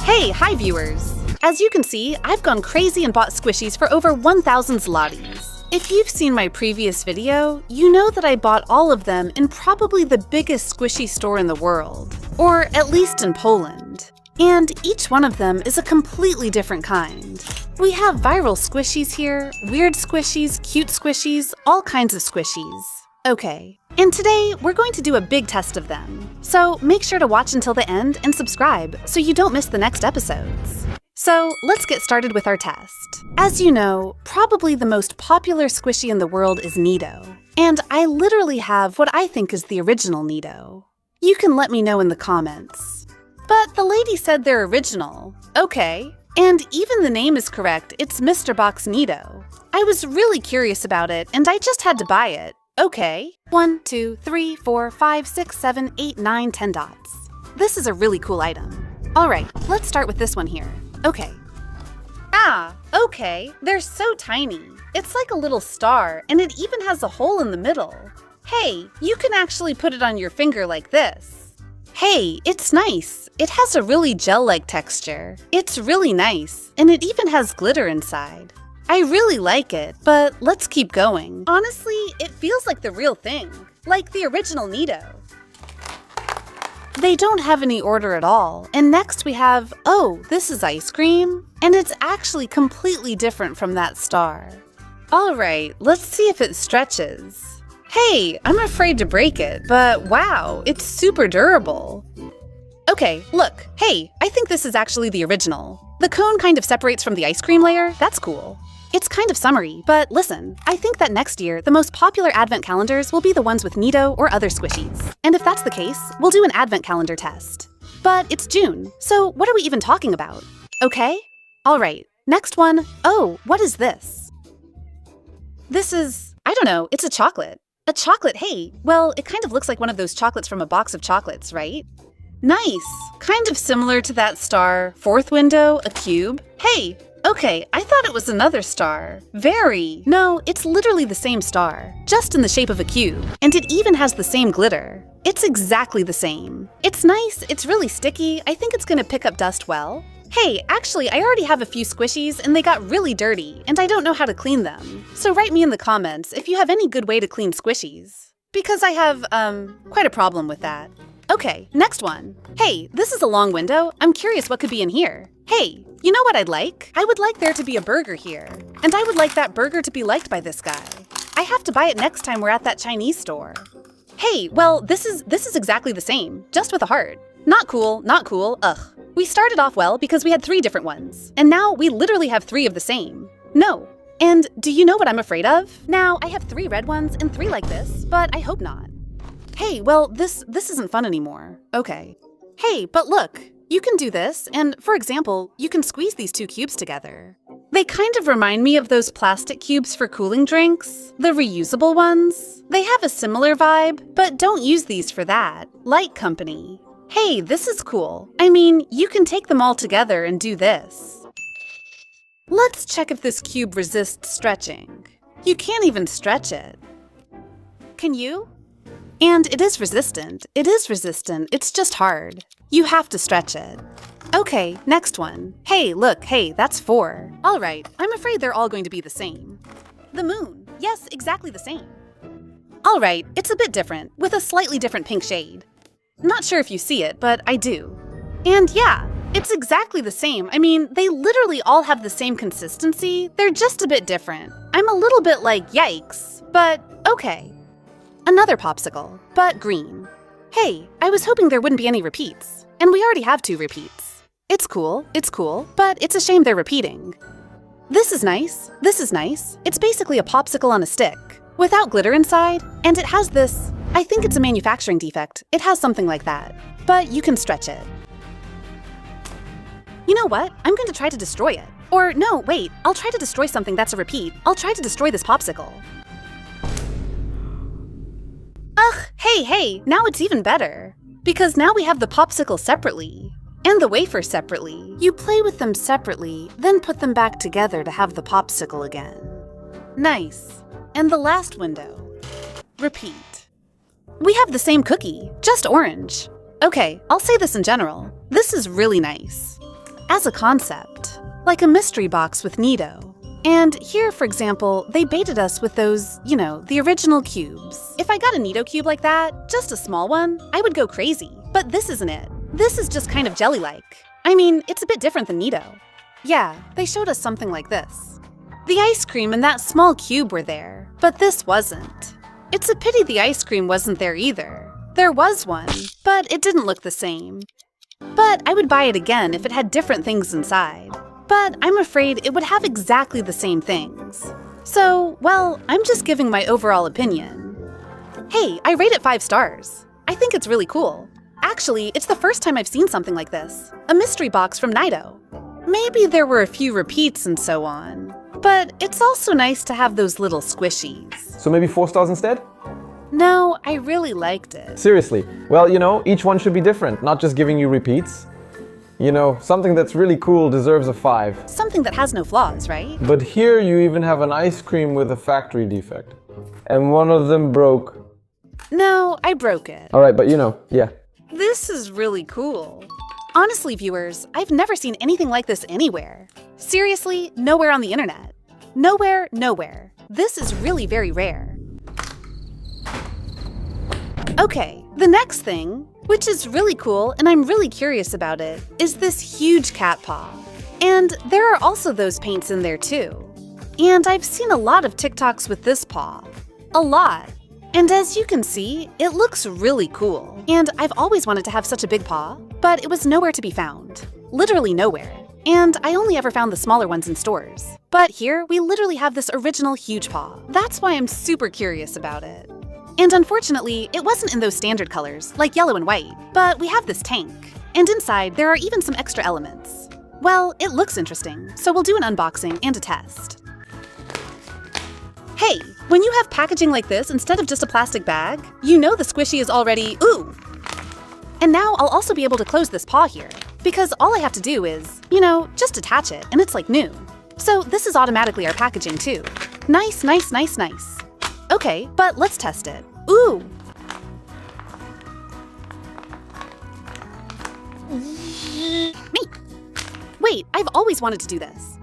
Hi viewers! As you can see, I've gone crazy and bought Squishies for over 1,000 zlotys. If you've seen my previous video, you know that I bought all of them in probably the biggest squishy store in the world, or at least in Poland. And each one of them is a completely different kind. We have viral squishies here, weird squishies, cute squishies, all kinds of squishies. Okay, and today we're going to do a big test of them. So make sure to watch until the end and subscribe so you don't miss the next episodes. So let's get started with our test. As you know, probably the most popular squishy in the world is Nido. And I literally have what I think is the original Nido. You can let me know in the comments. But the lady said they're original. Okay. And even the name is correct, it's Mr. Box Nido. I was really curious about it and I just had to buy it. Okay. 1, 2, 3, 4, 5, 6, 7, 8, 9, 10 dots. This is a really cool item. Alright, let's start with this one here. Okay. Okay. They're so tiny. It's like a little star, and it even has a hole in the middle. Hey, you can actually put it on your finger like this. Hey, it's nice. It has a really gel-like texture. It's really nice, and it even has glitter inside. I really like it, but let's keep going. Honestly, it feels like the real thing, like the original Nido. They don't have any order at all, and next we have, oh, this is ice cream, and it's actually completely different from that star. Alright, let's see if it stretches. Hey, I'm afraid to break it, but wow, it's super durable. Okay, look, hey, I think this is actually the original. The cone kind of separates from the ice cream layer, that's cool. It's kind of summery, but listen, I think that next year, the most popular advent calendars will be the ones with Nido or other squishies. And if that's the case, we'll do an advent calendar test. But it's June, so what are we even talking about? Okay? Alright, next one. Oh, what is this? This is, I don't know, it's a chocolate. A chocolate, hey, well, it kind of looks like one of those chocolates from a box of chocolates, right? Nice! Kind of similar to that star. Fourth window, a cube. Hey! Okay, I thought it was another star. Very. No, it's literally the same star, just in the shape of a cube. And it even has the same glitter. It's exactly the same. It's nice, it's really sticky, I think it's gonna pick up dust well. Hey, actually, I already have a few squishies and they got really dirty, and I don't know how to clean them. So write me in the comments if you have any good way to clean squishies. Because I have, quite a problem with that. Okay, next one. Hey, this is a long window. I'm curious what could be in here. Hey, you know what I'd like? I would like there to be a burger here. And I would like that burger to be liked by this guy. I have to buy it next time we're at that Chinese store. Hey, well, this is exactly the same, just with a heart. Not cool, not cool, ugh. We started off well because we had 3 different ones. And now we literally have 3 of the same. No. And do you know what I'm afraid of? Now, I have 3 red ones and 3 like this, but I hope not. Hey, well, this isn't fun anymore. Okay. Hey, but look, you can do this, and for example, you can squeeze these 2 cubes together. They kind of remind me of those plastic cubes for cooling drinks, the reusable ones. They have a similar vibe, but don't use these for that. Light company. Hey, this is cool. I mean, you can take them all together and do this. Let's check if this cube resists stretching. You can't even stretch it. Can you? And it is resistant. It's just hard. You have to stretch it. Okay, next one. Hey, look, hey, that's 4. Alright, I'm afraid they're all going to be the same. The moon. Yes, exactly the same. Alright, it's a bit different, with a slightly different pink shade. Not sure if you see it, but I do. And yeah, it's exactly the same. I mean, they literally all have the same consistency. They're just a bit different. I'm a little bit like, yikes, but okay. Another popsicle, but green. Hey, I was hoping there wouldn't be any repeats. And we already have 2 repeats. It's cool, but it's a shame they're repeating. This is nice. It's basically a popsicle on a stick, without glitter inside, and it has this, I think it's a manufacturing defect. It has something like that, but you can stretch it. You know what? I'm going to try to destroy it. Or no, wait, I'll try to destroy something that's a repeat. I'll try to destroy this popsicle. Ugh, hey, now it's even better. Because now we have the popsicle separately. And the wafer separately. You play with them separately, then put them back together to have the popsicle again. Nice. And the last window. Repeat. We have the same cookie, just orange. Okay, I'll say this in general. This is really nice. as a concept, like a mystery box with Nido. And here, for example, they baited us with those, the original cubes. If I got a Nido cube like that, just a small one, I would go crazy. But this isn't it. This is just kind of jelly-like. I mean, it's a bit different than Nido. Yeah, they showed us something like this. The ice cream and that small cube were there, but this wasn't. It's a pity the ice cream wasn't there either. There was one, but it didn't look the same. But I would buy it again if it had different things inside. But I'm afraid it would have exactly the same things. So, well, I'm just giving my overall opinion. Hey, I rate it 5 stars. I think it's really cool. Actually, it's the first time I've seen something like this. A mystery box from Nido. Maybe there were a few repeats and so on. But it's also nice to have those little squishies. So maybe 4 stars instead? No, I really liked it. Seriously. Well, each one should be different, not just giving you repeats. Something that's really cool deserves a 5. Something that has no flaws, right? But here you even have an ice cream with a factory defect. And one of them broke. No, I broke it. Alright, but yeah. This is really cool. Honestly, viewers, I've never seen anything like this anywhere. Seriously, nowhere on the internet. Nowhere, nowhere. This is really very rare. Okay, the next thing, which is really cool and I'm really curious about it, is this huge cat paw. And there are also those paints in there too. And I've seen a lot of TikToks with this paw. A lot. And as you can see, it looks really cool. And I've always wanted to have such a big paw, but it was nowhere to be found. Literally nowhere. And I only ever found the smaller ones in stores. But here, we literally have this original huge paw. That's why I'm super curious about it. And unfortunately, it wasn't in those standard colors, like yellow and white, but we have this tank. And inside, there are even some extra elements. Well, it looks interesting, so we'll do an unboxing and a test. Hey, when you have packaging like this instead of just a plastic bag, the squishy is already, ooh! And now I'll also be able to close this paw here, because all I have to do is, just attach it, and it's like new. So this is automatically our packaging too. Nice, nice, nice, nice. Okay, but let's test it. Ooh! Me! Wait, I've always wanted to do this.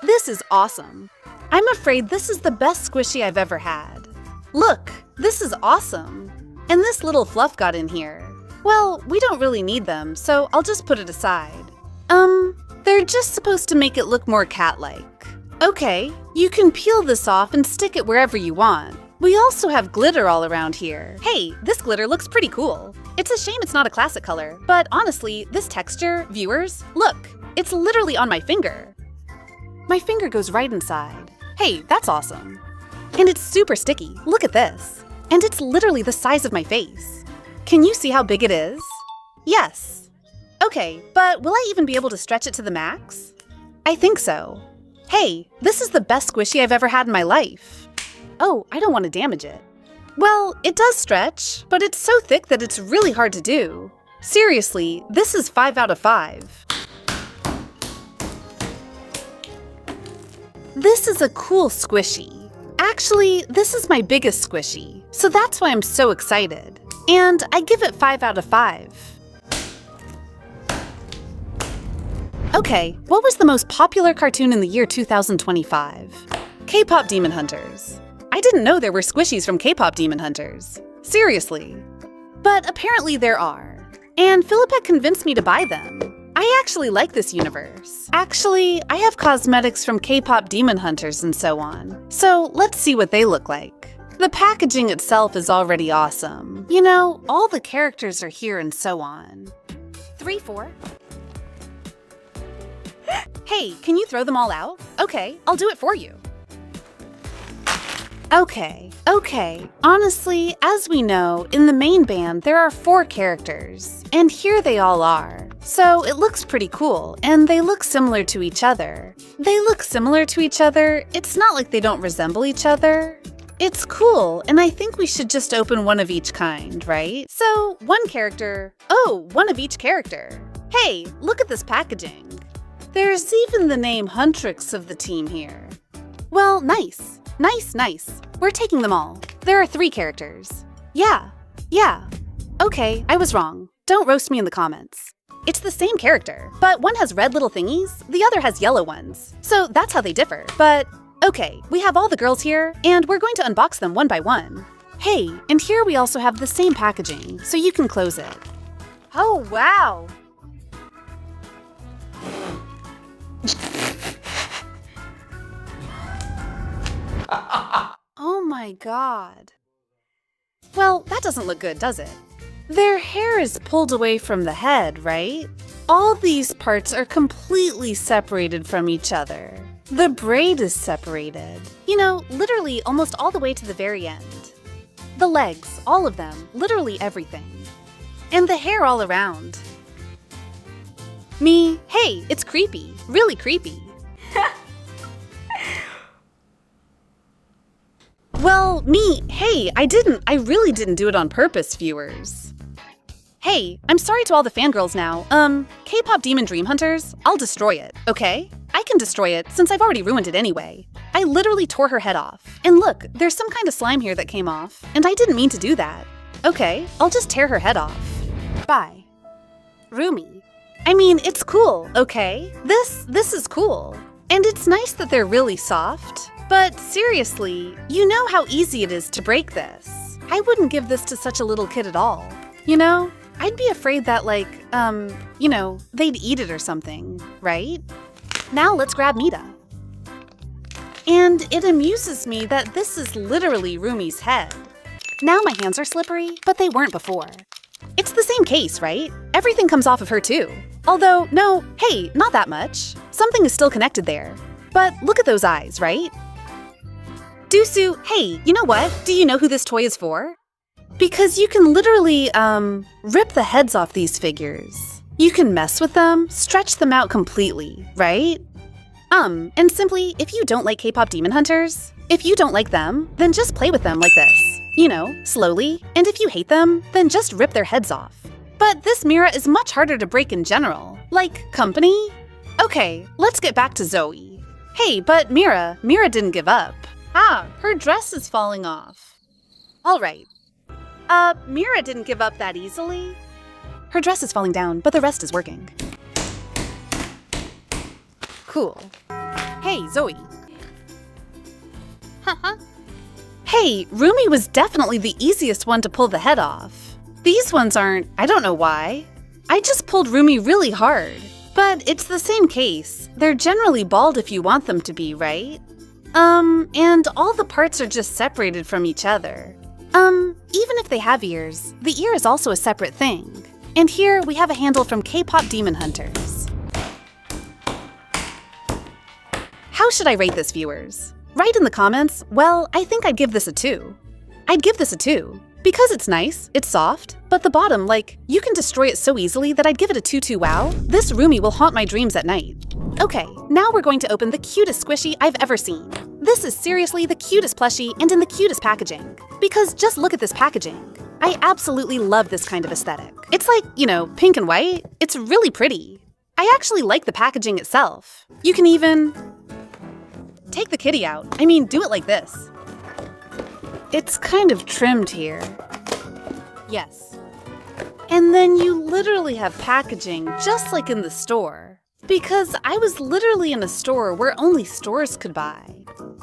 This is awesome. I'm afraid this is the best squishy I've ever had. Look, this is awesome. And this little fluff got in here. Well, we don't really need them, so I'll just put it aside. They're just supposed to make it look more cat-like. Okay, you can peel this off and stick it wherever you want. We also have glitter all around here. Hey, this glitter looks pretty cool. It's a shame it's not a classic color, but honestly, this texture, viewers, look, it's literally on my finger. My finger goes right inside. Hey, that's awesome. And it's super sticky, look at this. And it's literally the size of my face. Can you see how big it is? Yes. Okay, but will I even be able to stretch it to the max? I think so. Hey, this is the best squishy I've ever had in my life. Oh, I don't want to damage it. Well, it does stretch, but it's so thick that it's really hard to do. Seriously, this is 5 out of 5. This is a cool squishy. Actually, this is my biggest squishy, so that's why I'm so excited. And I give it 5 out of 5. Okay, what was the most popular cartoon in the year 2025? K-pop Demon Hunters. I didn't know there were squishies from K-pop Demon Hunters. Seriously. But apparently there are. And Philip had convinced me to buy them. I actually like this universe. Actually, I have cosmetics from K-pop Demon Hunters and so on. So let's see what they look like. The packaging itself is already awesome. All the characters are here and so on. 3, 4. Hey, can you throw them all out? Okay, I'll do it for you. Okay. Honestly, as we know, in the main band, there are 4 characters, and here they all are. So it looks pretty cool, and they look similar to each other. It's not like they don't resemble each other. It's cool, and I think we should just open one of each kind, right? So, one character. Oh, one of each character. Hey, look at this packaging. There's even the name Huntrix of the team here. Well, nice. We're taking them all. There are 3 characters. Yeah. Okay, I was wrong. Don't roast me in the comments. It's the same character, but one has red little thingies, the other has yellow ones. So that's how they differ. But okay, we have all the girls here, and we're going to unbox them one by one. Hey, and here we also have the same packaging, so you can close it. Oh, wow! Oh my god. Well, that doesn't look good, does it? Their hair is pulled away from the head, right? All these parts are completely separated from each other. The braid is separated. You know, literally almost all the way to the very end. The legs, all of them, literally everything. And the hair all around. Me, hey, it's creepy, really creepy. Well, me, hey, I really didn't do it on purpose, viewers. Hey, I'm sorry to all the fangirls now. K-pop Demon Dream Hunters, I'll destroy it, okay? I can destroy it since I've already ruined it anyway. I literally tore her head off. And look, there's some kind of slime here that came off, and I didn't mean to do that. Okay, I'll just tear her head off. Bye. Rumi. I mean, it's cool, okay? This is cool. And it's nice that they're really soft. But seriously, you know how easy it is to break this. I wouldn't give this to such a little kid at all. You know, I'd be afraid that they'd eat it or something, right? Now let's grab Nido. And it amuses me that this is literally Rumi's head. Now my hands are slippery, but they weren't before. It's the same case, right? Everything comes off of her too. Although, no, hey, not that much. Something is still connected there. But look at those eyes, right? Dusu, hey, you know what? Do you know who this toy is for? Because you can literally, rip the heads off these figures. You can mess with them, stretch them out completely, right? And simply, if you don't like K-pop Demon Hunters, if you don't like them, then just play with them like this. You know, slowly. And if you hate them, then just rip their heads off. But this Mira is much harder to break in general. Like, company? Okay, let's get back to Zoe. Hey, but Mira didn't give up. Ah, her dress is falling off. All right. Mira didn't give up that easily. Her dress is falling down, but the rest is working. Cool. Hey, Zoe. Haha. Hey, Rumi was definitely the easiest one to pull the head off. These ones aren't, I don't know why. I just pulled Rumi really hard. But it's the same case. They're generally bald if you want them to be, right? And all the parts are just separated from each other. Even if they have ears, the ear is also a separate thing. And here we have a handle from K-pop Demon Hunters. How should I rate this, viewers? Write in the comments, well, I think I'd give this a 2. I'd give this a 2. Because it's nice, it's soft, but the bottom, you can destroy it so easily that I'd give it a 2-2 wow. This Rumi will haunt my dreams at night. Okay, now we're going to open the cutest squishy I've ever seen. This is seriously the cutest plushie and in the cutest packaging. Because just look at this packaging. I absolutely love this kind of aesthetic. It's like, pink and white. It's really pretty. I actually like the packaging itself. You can even take the kitty out. I mean, do it like this. It's kind of trimmed here. Yes. And then you literally have packaging just like in the store. Because I was literally in a store where only stores could buy.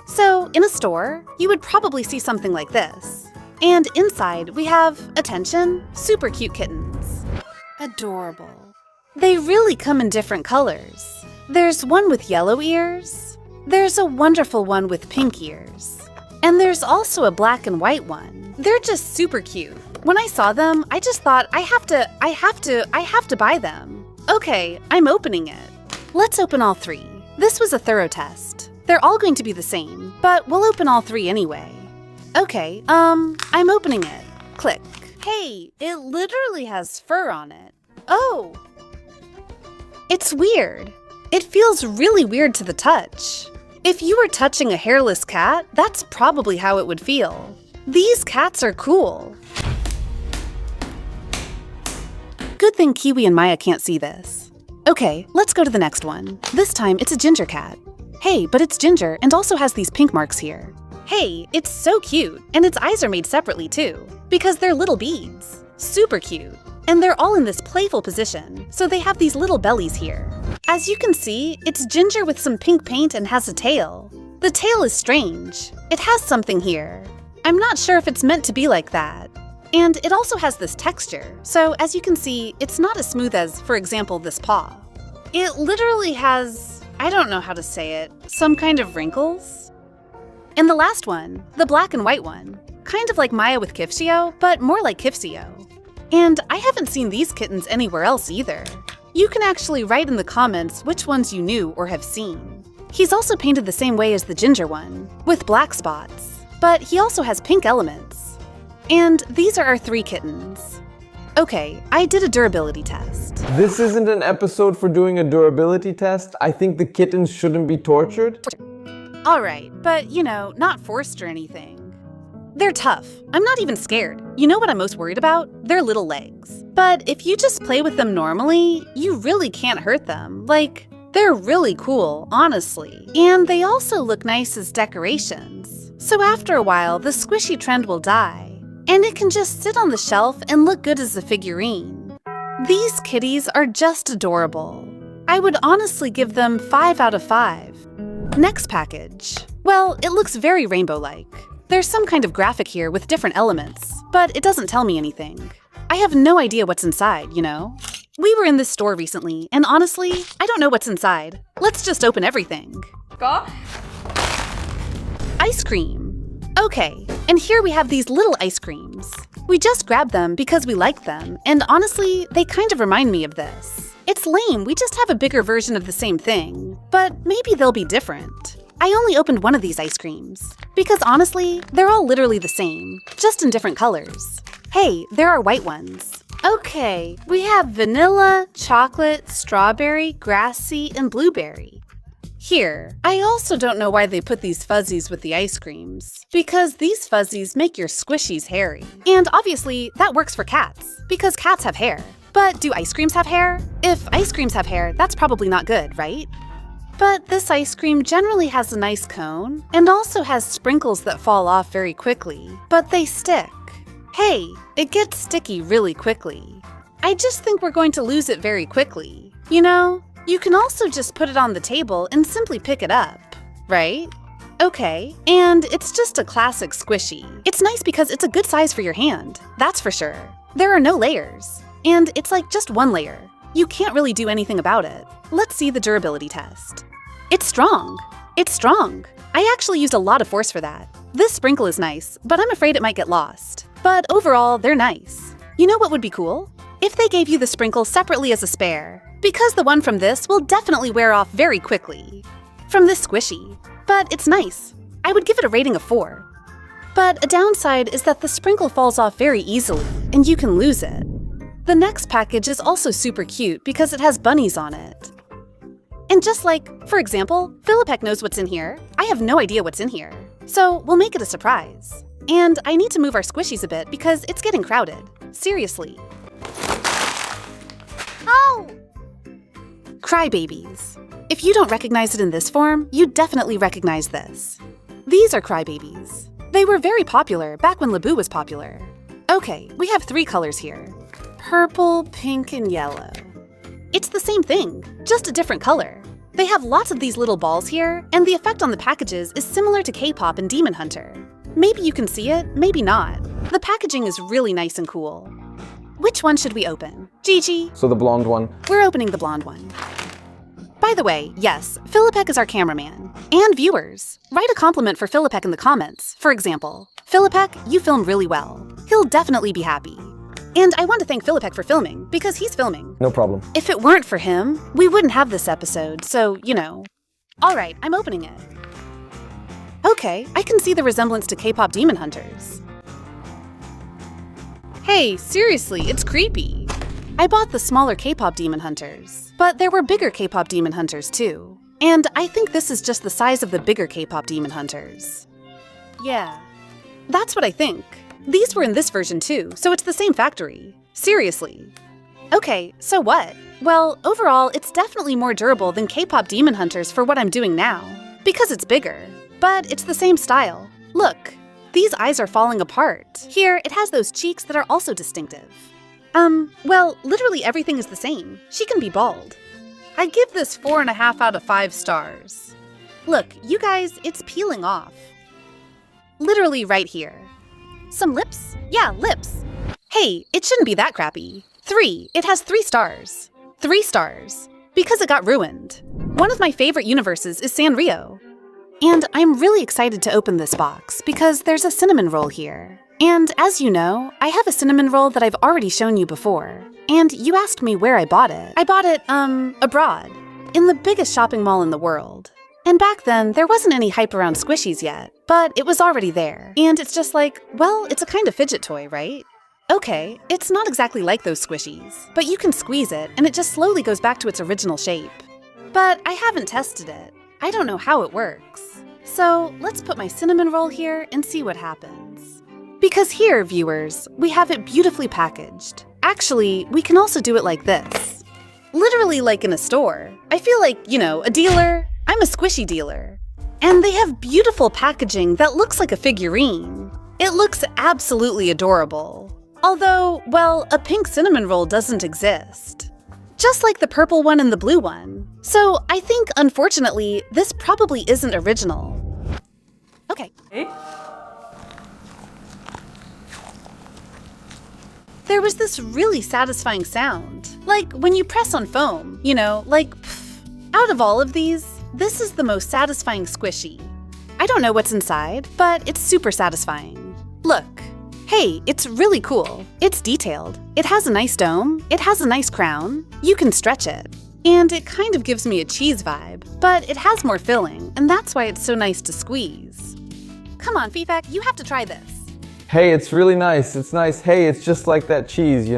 So, in a store, you would probably see something like this. And inside, we have, attention, super cute kittens. Adorable. They really come in different colors. There's one with yellow ears. There's a wonderful one with pink ears. And there's also a black and white one. They're just super cute. When I saw them, I just thought, I have to buy them. Okay, I'm opening it. Let's open all 3. This was a thorough test. They're all going to be the same, but we'll open all 3 anyway. Okay, I'm opening it. Click. Hey, it literally has fur on it. Oh! It's weird. It feels really weird to the touch. If you were touching a hairless cat, that's probably how it would feel. These cats are cool. Good thing Kiwi and Maya can't see this. Okay, let's go to the next one. This time it's a ginger cat. Hey, but it's ginger and also has these pink marks here. Hey, it's so cute, and its eyes are made separately too, because they're little beads. Super cute. And they're all in this playful position, so they have these little bellies here. As you can see, it's ginger with some pink paint and has a tail. The tail is strange. It has something here. I'm not sure if it's meant to be like that. And it also has this texture, so as you can see, it's not as smooth as, for example, this paw. It literally has, I don't know how to say it, some kind of wrinkles. And the last one, the black and white one, kind of like Maya with Kifsio, but more like Kifsio. And I haven't seen these kittens anywhere else either. You can actually write in the comments which ones you knew or have seen. He's also painted the same way as the ginger one, with black spots, but he also has pink elements. And these are our 3 kittens. Okay, I did a durability test. This isn't an episode for doing a durability test. I think the kittens shouldn't be tortured. Alright, but you know, not forced or anything. They're tough. I'm not even scared. You know what I'm most worried about? Their little legs. But if you just play with them normally, you really can't hurt them. Like, they're really cool, honestly. And they also look nice as decorations. So after a while, the squishy trend will die. And it can just sit on the shelf and look good as a figurine. These kitties are just adorable. I would honestly give them 5 out of 5. Next package. Well, it looks very rainbow-like. There's some kind of graphic here with different elements, but it doesn't tell me anything. I have no idea what's inside, you know? We were in this store recently, and honestly, I don't know what's inside. Let's just open everything. Go. Ice cream. Okay, and here we have these little ice creams. We just grabbed them because we like them, and honestly, they kind of remind me of this. It's lame, we just have a bigger version of the same thing, but maybe they'll be different. I only opened one of these ice creams, because honestly, they're all literally the same, just in different colors. Hey, there are white ones. Okay, we have vanilla, chocolate, strawberry, grassy, and blueberry. Here, I also don't know why they put these fuzzies with the ice creams, because these fuzzies make your squishies hairy. And obviously, that works for cats, because cats have hair. But do ice creams have hair? If ice creams have hair, that's probably not good, right? But this ice cream generally has a nice cone, and also has sprinkles that fall off very quickly, but they stick. Hey, it gets sticky really quickly. I just think we're going to lose it very quickly. You know, you can also just put it on the table and simply pick it up, right? Okay, and it's just a classic squishy. It's nice because it's a good size for your hand, that's for sure. There are no layers, and it's like just one layer. You can't really do anything about it. Let's see the durability test. It's strong. It's strong. I actually used a lot of force for that. This sprinkle is nice, but I'm afraid it might get lost. But overall, they're nice. You know what would be cool? If they gave you the sprinkle separately as a spare, because the one from this will definitely wear off very quickly. From this squishy. But it's nice. I would give it a rating of 4. But a downside is that the sprinkle falls off very easily, and you can lose it. The next package is also super cute because it has bunnies on it. And just like, for example, Philippek knows what's in here. I have no idea what's in here. So we'll make it a surprise. And I need to move our squishies a bit because it's getting crowded. Seriously. Oh! Crybabies. If you don't recognize it in this form, you definitely recognize this. These are crybabies. They were very popular back when Labu was popular. Okay, we have 3 colors here. Purple, pink, and yellow. It's the same thing, just a different color. They have lots of these little balls here, and the effect on the packages is similar to K-pop and Demon Hunter. Maybe you can see it, maybe not. The packaging is really nice and cool. Which one should we open? Gigi? So the blonde one. We're opening the blonde one. By the way, yes, Philippek is our cameraman. And viewers. Write a compliment for Philippek in the comments. For example, Philippek, you film really well. He'll definitely be happy. And I want to thank Philippek for filming, because he's filming. No problem. If it weren't for him, we wouldn't have this episode, so, you know. Alright, I'm opening it. Okay, I can see the resemblance to K-pop Demon Hunters. Hey, seriously, it's creepy. I bought the smaller K-pop Demon Hunters, but there were bigger K-pop Demon Hunters too. And I think this is just the size of the bigger K-pop Demon Hunters. Yeah, that's what I think. These were in this version too, so it's the same factory. Seriously. Okay, so what? Well, overall, it's definitely more durable than K-pop Demon Hunters for what I'm doing now, because it's bigger. But it's the same style. Look, these eyes are falling apart. Here, it has those cheeks that are also distinctive. Well, literally everything is the same. She can be bald. I give this 4.5 out of 5 stars. Look, you guys, it's peeling off. Literally right here. Some lips? Yeah, lips. Hey, it shouldn't be that crappy. 3. It has 3 stars. 3 stars. Because it got ruined. One of my favorite universes is Sanrio. And I'm really excited to open this box because there's a cinnamon roll here. And as you know, I have a cinnamon roll that I've already shown you before. And you asked me where I bought it. I bought it, abroad. In the biggest shopping mall in the world. And back then, there wasn't any hype around Squishies yet, but it was already there. And it's just like, well, it's a kind of fidget toy, right? Okay, it's not exactly like those Squishies, but you can squeeze it and it just slowly goes back to its original shape. But I haven't tested it. I don't know how it works. So let's put my cinnamon roll here and see what happens. Because here, viewers, we have it beautifully packaged. Actually, we can also do it like this. Literally like in a store. I feel like, a dealer. I'm a squishy dealer. And they have beautiful packaging that looks like a figurine. It looks absolutely adorable. Although, well, a pink cinnamon roll doesn't exist. Just like the purple one and the blue one. So I think, unfortunately, this probably isn't original. Okay. There was this really satisfying sound. Like when you press on foam, like pff. Out of all of these, this is the most satisfying squishy. I don't know what's inside, but it's super satisfying. Look. Hey, it's really cool. It's detailed. It has a nice dome. It has a nice crown. You can stretch it. And it kind of gives me a cheese vibe, but it has more filling, and that's why it's so nice to squeeze. Come on, Fifek, you have to try this. Hey, it's really nice. It's nice. Hey, it's just like that cheese,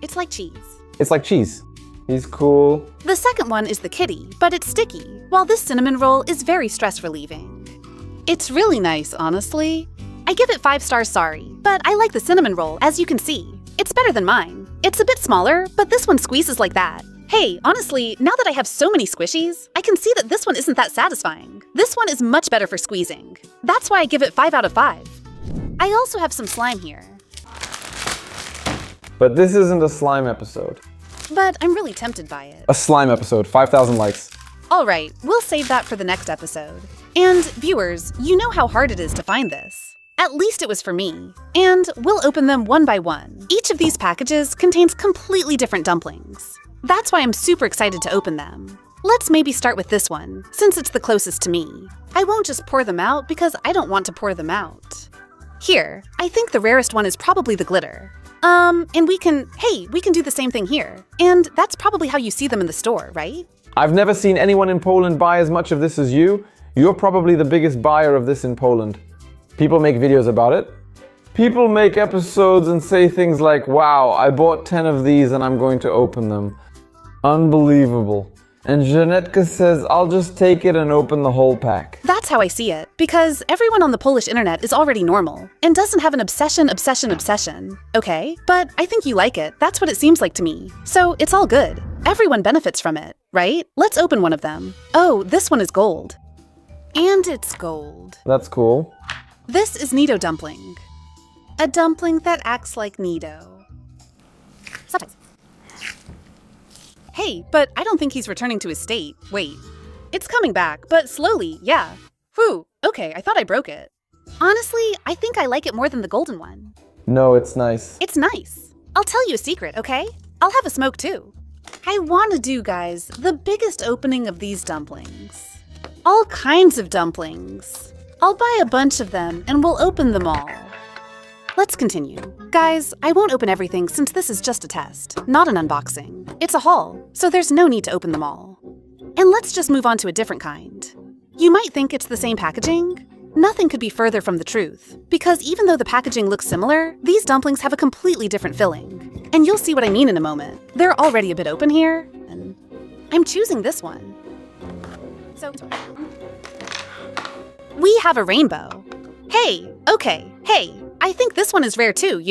It's like cheese. It's like cheese. He's cool. The second one is the kitty, but it's sticky, while this cinnamon roll is very stress-relieving. It's really nice, honestly. I give it 5 stars, sorry, but I like the cinnamon roll, as you can see. It's better than mine. It's a bit smaller, but this one squeezes like that. Hey, honestly, now that I have so many squishies, I can see that this one isn't that satisfying. This one is much better for squeezing. That's why I give it 5 out of 5. I also have some slime here. But this isn't a slime episode. But I'm really tempted by it. A slime episode, 5,000 likes. Alright, we'll save that for the next episode. And viewers, you know how hard it is to find this. At least it was for me. And we'll open them one by one. Each of these packages contains completely different dumplings. That's why I'm super excited to open them. Let's maybe start with this one, since it's the closest to me. I won't just pour them out because I don't want to pour them out. Here, I think the rarest one is probably the glitter. And we can do the same thing here. And that's probably how you see them in the store, right? I've never seen anyone in Poland buy as much of this as you. You're probably the biggest buyer of this in Poland. People make videos about it. People make episodes and say things like, wow, I bought 10 of these and I'm going to open them. Unbelievable. And Janetka says, I'll just take it and open the whole pack. That's how I see it, because everyone on the Polish internet is already normal and doesn't have an obsession, okay? But I think you like it. That's what it seems like to me. So it's all good. Everyone benefits from it, right? Let's open one of them. Oh, this one is gold. And it's gold. That's cool. This is Nido dumpling. A dumpling that acts like Nido. Sometimes. Hey, but I don't think he's returning to his state. Wait. It's coming back, but slowly, yeah. Whew, okay, I thought I broke it. Honestly, I think I like it more than the golden one. No, it's nice. It's nice. I'll tell you a secret, okay? I'll have a smoke too. I want to do, guys, the biggest opening of these dumplings. All kinds of dumplings. I'll buy a bunch of them and we'll open them all. Let's continue. Guys, I won't open everything since this is just a test, not an unboxing. It's a haul, so there's no need to open them all. And let's just move on to a different kind. You might think it's the same packaging. Nothing could be further from the truth, because even though the packaging looks similar, these dumplings have a completely different filling. And you'll see what I mean in a moment. They're already a bit open here, and I'm choosing this one. So, we have a rainbow. Hey, I think this one is rare too,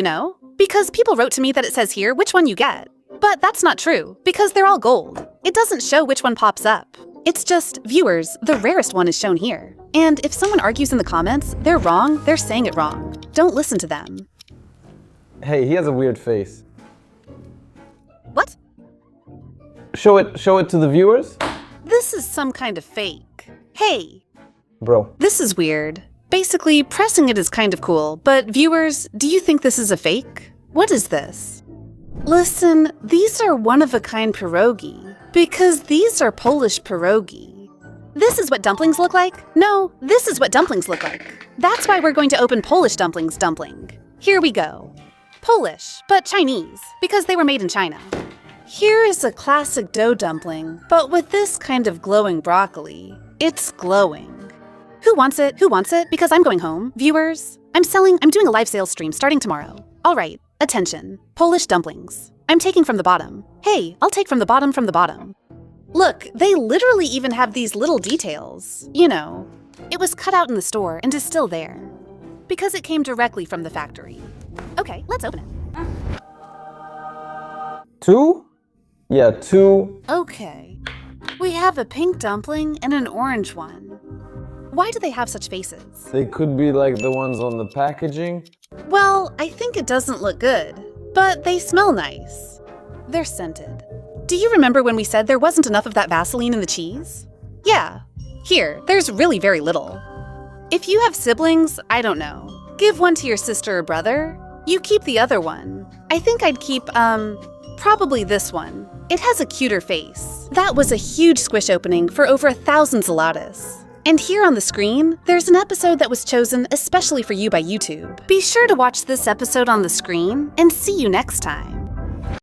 Because people wrote to me that it says here which one you get. But that's not true, because they're all gold. It doesn't show which one pops up. It's just, viewers, the rarest one is shown here. And if someone argues in the comments, they're wrong, they're saying it wrong. Don't listen to them. Hey, he has a weird face. Show it to the viewers. This is some kind of fake. Hey, Bro. this is weird. Basically, pressing it is kind of cool, but viewers, do you think this is a fake? What is this? Listen, these are one-of-a-kind pierogi, because these are Polish pierogi. This is what dumplings look like? No, this is what dumplings look like. That's why we're going to open Polish dumplings dumpling. Here we go. Polish, but Chinese, because they were made in China. Here is a classic dough dumpling, but with this kind of glowing broccoli. It's glowing. Who wants it? Who wants it? Because I'm going home. Viewers, I'm doing a live sales stream starting tomorrow. All right, attention. Polish dumplings. I'm taking from the bottom. Hey, I'll take from the bottom from the bottom. Look, they literally even have these little details. You know, it was cut out in the store and is still there. Because it came directly from the factory. Okay, let's open it. 2? Yeah, 2. Okay. We have a pink dumpling and an orange one. Why do they have such faces? They could be like the ones on the packaging. Well, I think it doesn't look good, but they smell nice. They're scented. Do you remember when we said there wasn't enough of that Vaseline in the cheese? Yeah. Here, there's really very little. If you have siblings, I don't know. Give one to your sister or brother. You keep the other one. I think I'd keep, probably this one. It has a cuter face. That was a huge squish opening for over 1,000 zlotys. And here on the screen, there's an episode that was chosen especially for you by YouTube. Be sure to watch this episode on the screen, and see you next time.